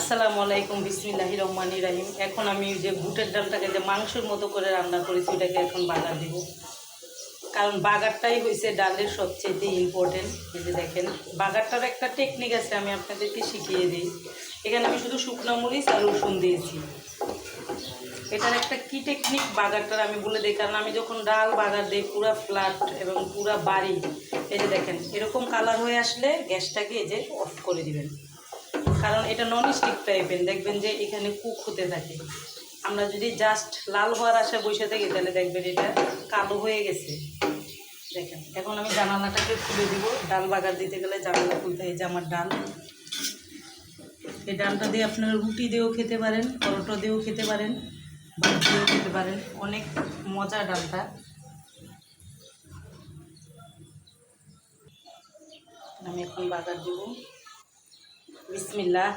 আসসালামু আলাইকুম, বিসমিল্লাহির রহমানির রহিম। এখন আমি যে বুটের ডালটাকে যে মাংসের মতো করে রান্না করেছি ওটাকে এখন বাগার দিব। কারণ বাগারটাই হয়েছে ডালের সবচেয়ে ইম্পর্টেন্ট। এই যে দেখেন, বাগারটার একটা টেকনিক আছে, আমি আপনাদেরকে শিখিয়ে দিই। এখানে আমি শুধু শুকনো মরিচ আর রসুন দিয়েছি। এটার একটা কী টেকনিক বাগারটার আমি বলে দিই। কারণ আমি যখন ডাল বাগার দিই পুরা ফ্ল্যাট এবং পুরা বাড়ি, এই যে দেখেন এরকম কালার হয়ে আসলে গ্যাসটাকে এই যে অফ করে দিবেন। কারণ এটা নন স্টিক টাইপের, দেখবেন যে এখানে কুক হতে থাকে। আমরা যদি জাস্ট লাল হওয়ার আশায় বসে থাকি তাহলে দেখবেন এটা কালো হয়ে গেছে। দেখেন এখন আমি জানালাটাকে খুলে দিব। ডাল বাগার দিতে গেলে জানালা খুলতে হয়। যে আমার ডাল, এই ডালটা দিয়ে আপনারা রুটি দিয়েও খেতে পারেন, পরোটা দিয়েও খেতে পারেন, ভাত দিয়েও খেতে পারেন। অনেক মজা ডালটা। আমি এখন বাগার দিব। বিসমিল্লাহ।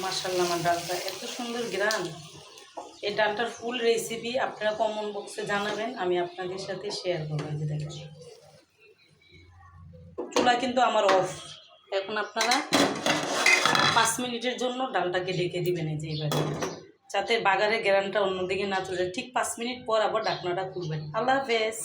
মাশাআল্লাহ, আমার ডালটা এত সুন্দর গ্রান। এই ডালটার ফুল রেসিপি আপনারা কমেন্ট বক্সে জানাবেন, আমি আপনাদের সাথে শেয়ার করবো। যে দেখেন চুলা কিন্তু আমার অফ। এখন আপনারা 5 মিনিটের জন্য ডালটাকে ঢেকে দিবেন। এই যে এইভাবে, যাতে বাগারের গ্রানটা অন্যদিকে না চলে যায়। ঠিক 5 মিনিট পর আবার ঢাকনাটা খুলবেন। আল্লাহ হাফেজ।